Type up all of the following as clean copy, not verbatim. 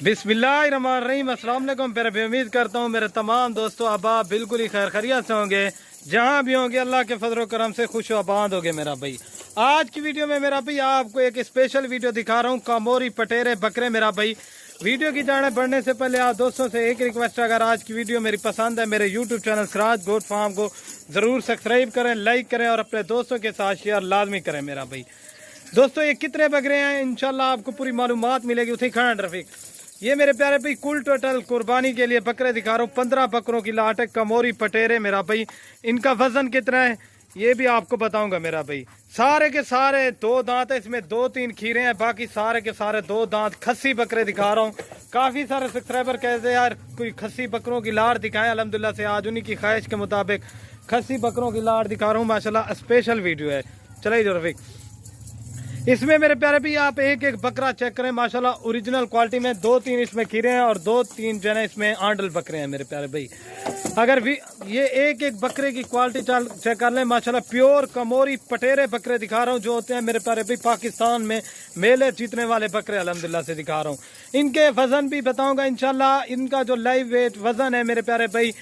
बिस्मिल्लाहिर्रहमानिर्रहीम। अस्सलाम वालेकुम। फिर उम्मीद करता हूँ मेरे तमाम दोस्तों अहबाब बिल्कुल ही खैर खैरियत से होंगे, जहाँ भी होंगे अल्लाह के फजल करम से खुश आबाद होंगे। मेरा भाई आज की वीडियो में मेरा भाई आपको एक स्पेशल वीडियो दिखा रहा हूँ, कामोरी पटेरे बकरे। मेरा भाई वीडियो की जाने बढ़ने से पहले आप दोस्तों से एक रिक्वेस्ट है, अगर आज की वीडियो मेरी पसंद है मेरे YouTube channel Siraj goat farm को ज़रूर सब्सक्राइब करें, लाइक करें और अपने दोस्तों के साथ शेयर लाजमी करें। मेरा भाई दोस्तों ये कितने बकरे हैं इंशाल्लाह आपको पूरी मालूमात मिलेगी। उसे खड़ा रफीक, ये मेरे प्यारे भाई कुल टोटल कुर्बानी के लिए बकरे दिखा रहा हूँ। 15 बकरों की लाट है, कमोरी पटेरे। मेरा भाई इनका वजन कितना है ये भी आपको बताऊंगा। मेरा भाई सारे के सारे 2 दांत है, इसमें 2-3 खीरे हैं, बाकी सारे के सारे 2 दांत खस्सी बकरे दिखा रहा हूँ। काफी सारे सब्सक्राइबर कहते हैं यार कोई खस्सी बकरों की लाट दिखाएं। अल्हम्दुलिल्लाह से आज उन्हीं की ख्वाहिश के मुताबिक खस्सी बकरों की लाट दिखा रहा हूँ। माशाल्लाह स्पेशल वीडियो है। चलिए जो रफीक, इसमें मेरे प्यारे भी आप एक एक बकरा चेक करें। माशाल्लाह ओरिजिनल क्वालिटी में 2-3 इसमें खीरे हैं और 2-3 जो है इसमें आंडल बकरे हैं। मेरे प्यारे भाई अगर भी ये एक एक बकरे की क्वालिटी चेक कर लें, माशाल्लाह प्योर कमोरी पटेरे बकरे दिखा रहा हूँ जो होते हैं मेरे प्यारे भाई पाकिस्तान में मेले जीतने वाले बकरे अल्हम्दुलिल्लाह से दिखा रहा हूँ। इनके वजन भी बताऊंगा इंशाल्लाह। इनका जो लाइव वेट वजन है मेरे प्यारे भाई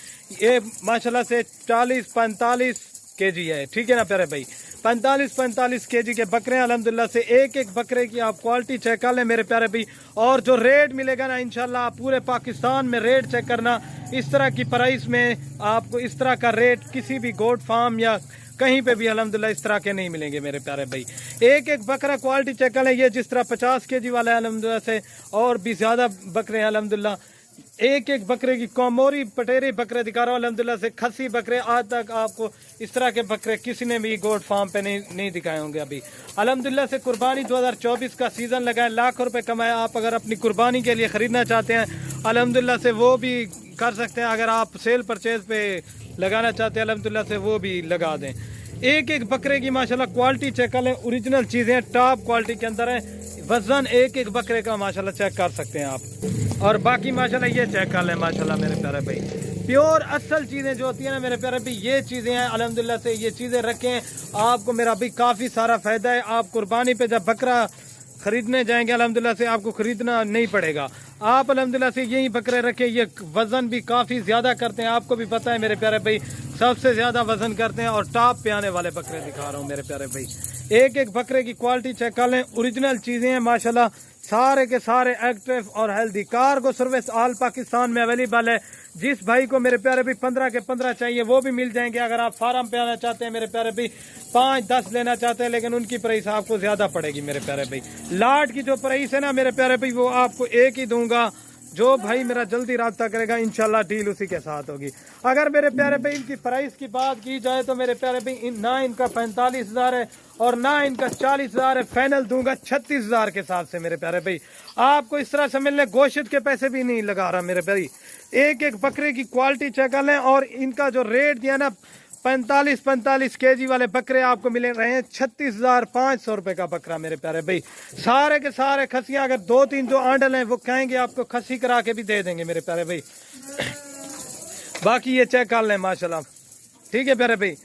ये माशाल्लाह से 40-45 केजी है। ठीक है ना प्यारे भाई, 45 केजी के बकरे हैं अल्हम्दुलिल्लाह से। एक एक बकरे की आप क्वालिटी चेक कर लें मेरे प्यारे भाई। और जो रेट मिलेगा ना इंशाल्लाह आप पूरे पाकिस्तान में रेट चेक करना, इस तरह की प्राइस में आपको इस तरह का रेट किसी भी गोट फार्म या कहीं पे भी अल्हम्दुलिल्लाह इस तरह के नहीं मिलेंगे मेरे प्यारे भाई। एक एक बकरा क्वालिटी चेक कर लें। ये जिस तरह 50 केजी वाला है अल्हम्दुलिल्लाह से, और भी ज्यादा बकरे हैं अल्हम्दुलिल्लाह। एक एक बकरे की कमोरी पटेरी बकरे दिखा रहा हूँ अल्हम्दुलिल्लाह से। खस्सी बकरे आज तक आपको इस तरह के बकरे किसी ने भी गोट फार्म पे नहीं दिखाए होंगे अभी अल्हम्दुलिल्लाह से। कुर्बानी 2024 का सीजन लगा है, लाखों रुपए कमाए। आप अगर अपनी कुर्बानी के लिए खरीदना चाहते हैं अल्हम्दुलिल्लाह से वो भी कर सकते हैं। अगर आप सेल परचेज पे लगाना चाहते हैं अल्हम्दुलिल्लाह से वो भी लगा दें। एक एक बकरे की माशाल्लाह क्वालिटी चेक कर लें, ओरिजिनल चीजें टॉप क्वालिटी के अंदर है। वजन एक एक बकरे का माशाल्लाह चेक कर सकते हैं आप। और बाकी माशाल्लाह ये चेक कर लें माशाल्लाह मेरे प्यारे भाई प्योर असल चीजें जो होती है ना मेरे प्यारे भाई ये चीजें हैं अल्हम्दुलिल्लाह से। ये चीजें रखें आपको मेरा भाई काफी सारा फायदा है। आप कुर्बानी पे जब बकरा खरीदने जाएंगे अल्हम्दुलिल्लाह से आपको खरीदना नहीं पड़ेगा। आप अल्हम्दुलिल्लाह से यही बकरे रखें, ये वजन भी काफी ज्यादा करते हैं। आपको भी पता है मेरे प्यारे भाई सबसे ज्यादा वजन करते हैं और टॉप पे आने वाले बकरे दिखा रहा हूँ मेरे प्यारे भाई। एक एक बकरे की क्वालिटी चेक कर लें, ओरिजिनल चीजें हैं माशाल्लाह। सारे के सारे एक्टिव और healthy. Cargo service all Pakistan में अवेलेबल है। जिस भाई को मेरे प्यारे भाई 15 के 15 चाहिए वो भी मिल जाएंगे। अगर आप फार्म पे आना चाहते हैं मेरे प्यारे भाई 5-10 लेना चाहते हैं, लेकिन उनकी प्राइस आपको ज्यादा पड़ेगी मेरे प्यारे भाई। लाट की जो प्राइस है ना मेरे प्यारे भाई वो आपको एक ही दूंगा। जो भाई मेरा जल्दी राब्ता करेगा इंशाल्लाह डील उसी के साथ होगी। अगर मेरे प्यारे भाई इनकी प्राइस की बात की जाए तो मेरे प्यारे भाई ना इनका 45,000 है और ना इनका 40,000 है। फाइनल दूंगा 36,000 के साथ से मेरे प्यारे भाई। आपको इस तरह से मिलने गोश्त के पैसे भी नहीं लगा रहा मेरे भाई। एक एक बकरे की क्वालिटी चेक कर लें। और इनका जो रेट दिया ना 45 केजी वाले बकरे आपको मिले रहे हैं 36,500 रुपए का बकरा मेरे प्यारे भाई। सारे के सारे खस्सियां अगर 2-3 जो आंडल हैं वो कहेंगे आपको खस्सी करा के भी दे देंगे मेरे प्यारे भाई। बाकी ये चेक कर लें माशाल्लाह। ठीक है प्यारे भाई,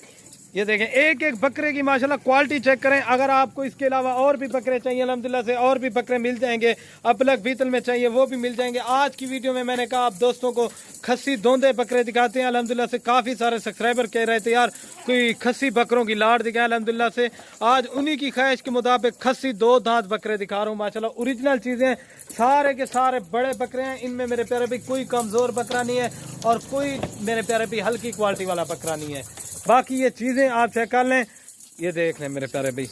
ये देखें एक एक बकरे की माशाल्लाह क्वालिटी चेक करें। अगर आपको इसके अलावा और भी बकरे चाहिए अल्हम्दुलिल्लाह से और भी बकरे मिल जाएंगे। अपलक बीतल में चाहिए वो भी मिल जाएंगे। आज की वीडियो में मैंने कहा आप दोस्तों को खस्सी दोंदे बकरे दिखाते हैं अल्हम्दुलिल्लाह से। काफी सारे सब्सक्राइबर कह रहे थे यार कोई खस्सी बकरों की लाट दिखाए अल्हम्दुलिल्लाह से। आज उन्हीं की ख्वाहिश के मुताबिक खस्सी 2 दांत बकरे दिखा रहा हूँ माशाल्लाह। ओरिजिनल चीजें सारे के सारे बड़े बकरे हैं। इनमें मेरे प्यारे भाई कोई कमजोर बकरा नहीं है और कोई मेरे प्यारे भाई हल्की क्वालिटी वाला बकरा नहीं है। बाकी ये चीजें आप चेक कर लें, ये देख लें मेरे प्यारे भाई।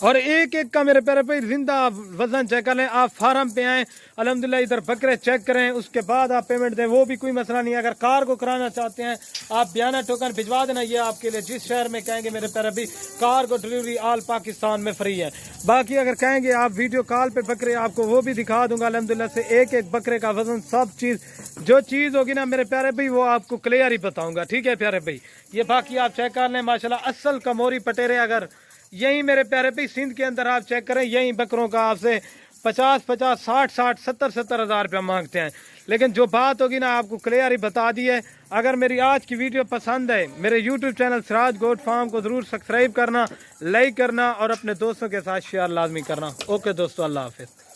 और एक एक का मेरे प्यारे भाई जिंदा वजन चेक कर लें। आप फार्म पे आए अल्हम्दुलिल्लाह इधर बकरे चेक करें, उसके बाद आप पेमेंट दें, वो भी कोई मसला नहीं है। अगर कार को कराना चाहते हैं आप बयाना टोकन भिजवा देना, ये आपके लिए जिस शहर में कहेंगे मेरे प्यारे भाई कार को डिलीवरी ऑल पाकिस्तान में फ्री है। बाकी अगर कहेंगे आप वीडियो कॉल पे बकरे आपको वो भी दिखा दूंगा अल्हम्दुलिल्लाह से। एक एक बकरे का वजन सब चीज जो चीज होगी ना मेरे प्यारे भाई वो आपको क्लियर ही बताऊंगा। ठीक है प्यारे भाई, ये बाकी आप चेक कर लें माशाल्लाह असल कमोरी पटेरे। अगर यही मेरे प्यारे भाई सिंध के अंदर आप चेक करें, यही बकरों का आपसे 50-50, 60-60, 70-70 हज़ार रुपया मांगते हैं। लेकिन जो बात होगी ना आपको क्लियर ही बता दी है। अगर मेरी आज की वीडियो पसंद है मेरे YouTube channel Siraj goat farm को ज़रूर सब्सक्राइब करना, लाइक करना और अपने दोस्तों के साथ शेयर लाजमी करना। ओके दोस्तों, अल्लाह हाफिज़।